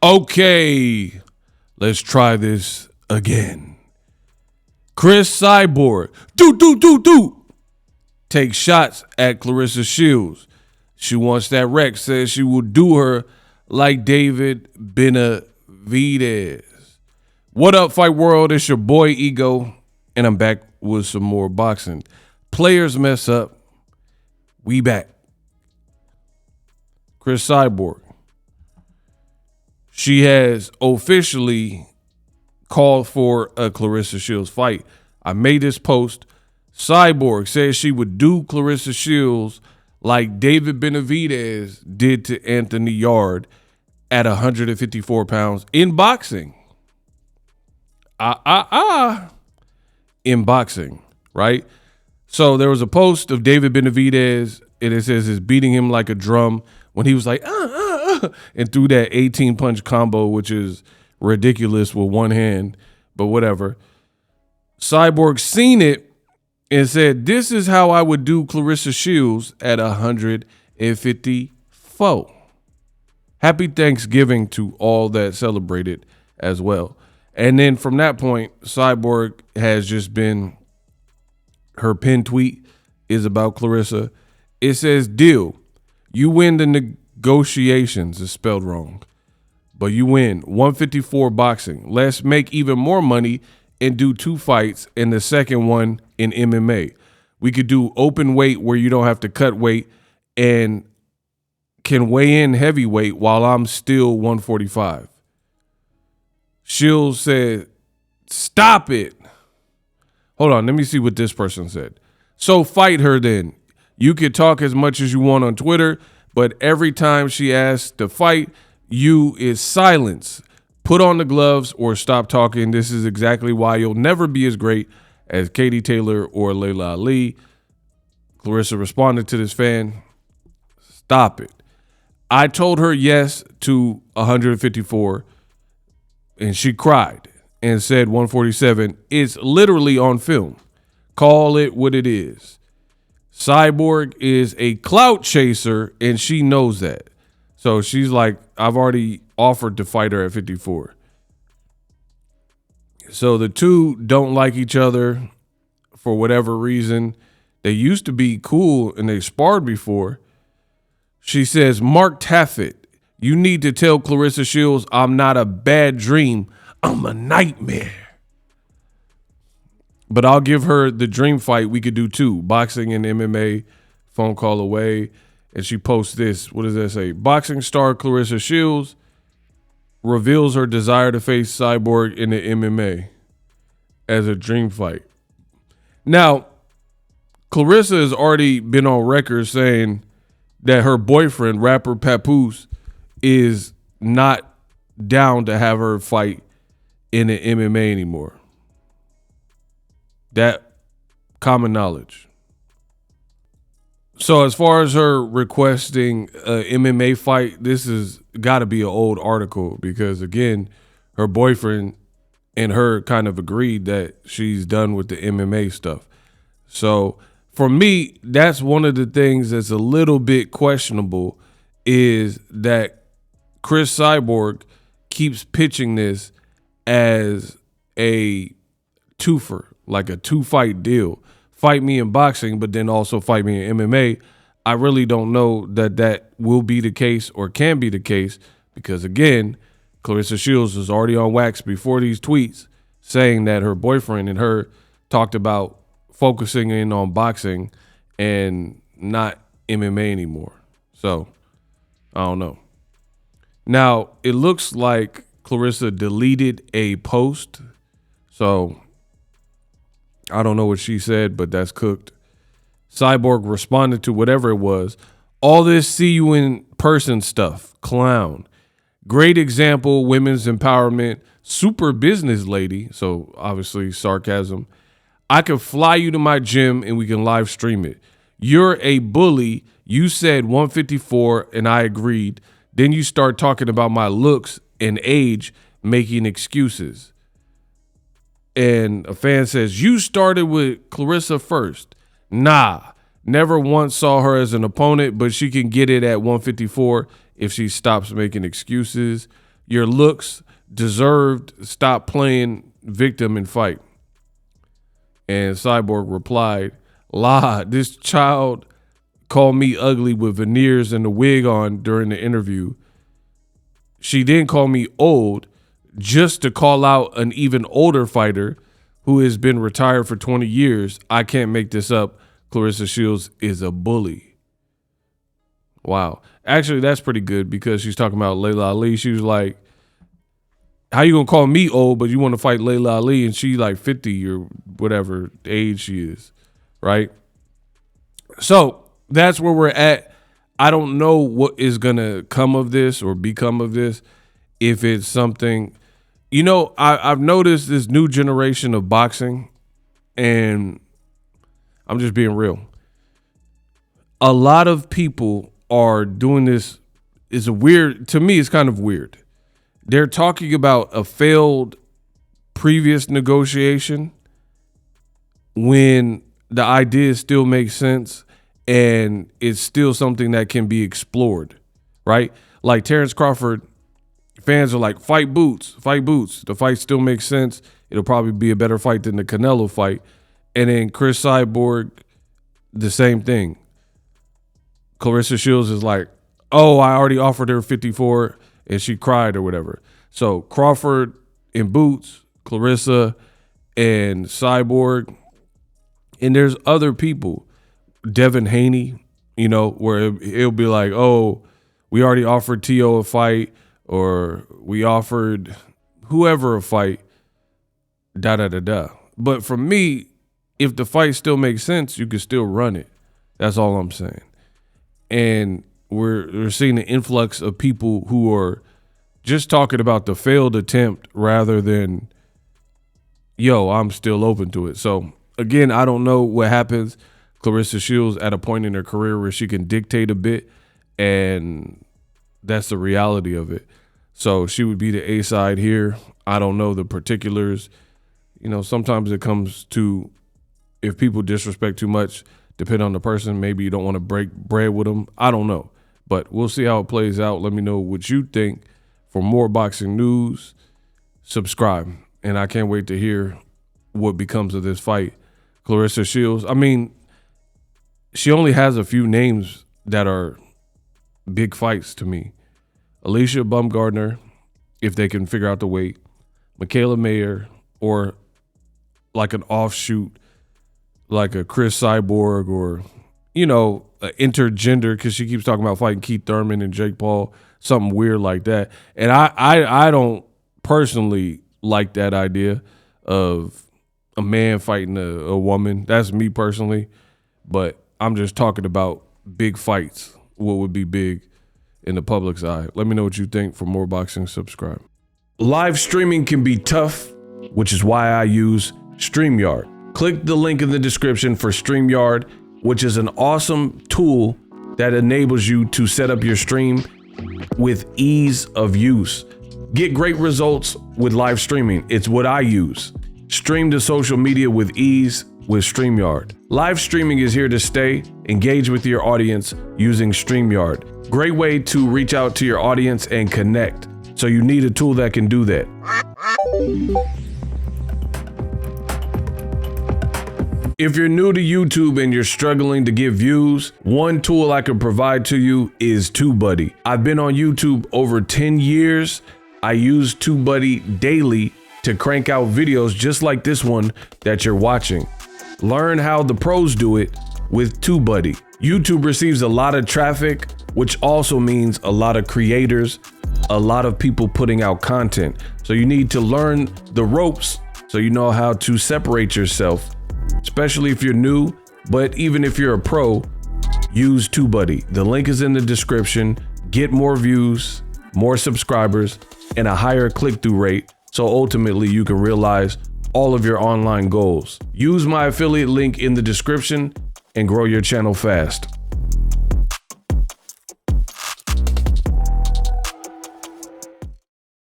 Okay, let's try this again. Cris Cyborg, do, takes shots at Claressa Shields. She wants that wreck, says she will do her like David Benavidez. What up, Fight World? It's your boy Ego, and I'm back with some more boxing. Players mess up. We back. Cris Cyborg. She has officially called for a Claressa Shields fight. I made this post. Cyborg says she would do Claressa Shields like David Benavidez did to Anthony Yarde at 154 pounds in boxing. In boxing, right? So there was a post of David Benavidez, and it says it's beating him like a drum when he was like, and threw that 18-punch combo, which is ridiculous with one hand, but whatever. Cyborg seen it and said, this is how I would do Claressa Shields at 154. Happy Thanksgiving to all that celebrated as well. And then from that point, Cyborg has just been, her pinned tweet is about Claressa. It says, deal. You win the negotiations. It's spelled wrong. But you win 154 boxing. Let's make even more money and do 2 fights and the second one in MMA. We could do open weight where you don't have to cut weight and can weigh in heavyweight while I'm still 145. Shields said, stop it. Hold on, let me see what this person said. So fight her then. You could talk as much as you want on Twitter, but every time she asks to fight, you is silence. Put on the gloves or stop talking. This is exactly why you'll never be as great as Katie Taylor or Layla Ali. Claressa responded to this fan, stop it. I told her yes to 154, and she cried and said 147. It's literally on film. Call it what it is. Cyborg is a clout chaser, and she knows that. So she's like, I've already offered to fight her at 54. So the two don't like each other for whatever reason. They used to be cool, and they sparred before. She says, Mark Taffet, you need to tell Claressa Shields I'm not a bad dream. I'm a nightmare. But I'll give her the dream fight. We could do 2, boxing and MMA, phone call away. And she posts this. What does that say? Boxing star Claressa Shields reveals her desire to face Cyborg in the MMA as a dream fight. Now, Claressa has already been on record saying that her boyfriend, rapper Papoose, is not down to have her fight in the MMA anymore. That common knowledge. So as far as her requesting an MMA fight, this has got to be an old article because, again, her boyfriend and her kind of agreed that she's done with the MMA stuff. So for me, that's one of the things that's a little bit questionable is that Cris Cyborg keeps pitching this as a twofer, like a 2-fight deal. Fight me in boxing, but then also fight me in MMA. I really don't know that that will be the case or can be the case because, again, Claressa Shields was already on wax before these tweets saying that her boyfriend and her talked about focusing in on boxing and not MMA anymore. So, I don't know. Now, it looks like Claressa deleted a post. So, I don't know what she said, but that's cooked. Cyborg responded to whatever it was. All this see you in person stuff. Clown. Great example, women's empowerment. Super business lady. So obviously sarcasm. I could fly you to my gym and we can live stream it. You're a bully. You said 154 and I agreed. Then you start talking about my looks and age, making excuses. And a fan says, you started with Claressa first. Nah, never once saw her as an opponent, but she can get it at 154 if she stops making excuses. Your looks deserved. Stop playing victim and fight. And Cyborg replied, "La, this child called me ugly with veneers and a wig on during the interview. She then called me old just to call out an even older fighter who has been retired for 20 years. I can't make this up. Claressa Shields is a bully." Wow. Actually, that's pretty good because she's talking about Layla Ali. She was like, how you gonna call me old, but you want to fight Layla Ali and she like 50 or whatever age she is, right? So that's where we're at. I don't know what is gonna come of this or become of this. If it's something, you know, I've noticed this new generation of boxing, and I'm just being real. A lot of people are doing this. It's a weird, to me, it's kind of weird. They're talking about a failed previous negotiation when the idea still makes sense and it's still something that can be explored, right? Like Terrence Crawford, fans are like, fight Boots, fight Boots. The fight still makes sense. It'll probably be a better fight than the Canelo fight. And then Cris Cyborg, the same thing. Claressa Shields is like, oh, I already offered her 54 and she cried or whatever. So Crawford and Boots, Claressa and Cyborg, and there's other people, Devin Haney, you know, where it'll be like, oh, we already offered T.O. a fight, or we offered whoever a fight, da-da-da-da. But for me, if the fight still makes sense, you can still run it. That's all I'm saying. And we're seeing an influx of people who are just talking about the failed attempt rather than, yo, I'm still open to it. So, again, I don't know what happens. Claressa Shields at a point in her career where she can dictate a bit, and that's the reality of it. So she would be the A side here. I don't know the particulars. You know, sometimes it comes to, if people disrespect too much, depending on the person, maybe you don't want to break bread with them. I don't know. But we'll see how it plays out. Let me know what you think. For more boxing news, subscribe. And I can't wait to hear what becomes of this fight. Claressa Shields, I mean, she only has a few names that are big fights to me. Alicia Baumgardner, if they can figure out the weight. Michaela Mayer, or like an offshoot, like a Cris Cyborg, or, you know, intergender, because she keeps talking about fighting Keith Thurman and Jake Paul, something weird like that. And I don't personally like that idea of a man fighting a woman. That's me personally. But I'm just talking about big fights, what would be big in the public's eye. Let me know what you think. For more boxing, subscribe. Live streaming can be tough, which is why I use StreamYard. Click the link in the description for StreamYard, which is an awesome tool that enables you to set up your stream with ease of use. Get great results with live streaming. It's what I use. Stream to social media with ease with StreamYard. Live streaming is here to stay. Engage with your audience using StreamYard. Great way to reach out to your audience and connect. So you need a tool that can do that. If you're new to YouTube and you're struggling to get views, one tool I can provide to you is TubeBuddy. I've been on YouTube over 10 years. I use TubeBuddy daily to crank out videos just like this one that you're watching. Learn how the pros do it with TubeBuddy. YouTube receives a lot of traffic, which also means a lot of creators, a lot of people putting out content. So you need to learn the ropes so you know how to separate yourself, especially if you're new. But even if you're a pro, use TubeBuddy. The link is in the description. Get more views, more subscribers, and a higher click-through rate, so ultimately you can realize all of your online goals. Use my affiliate link in the description and grow your channel fast.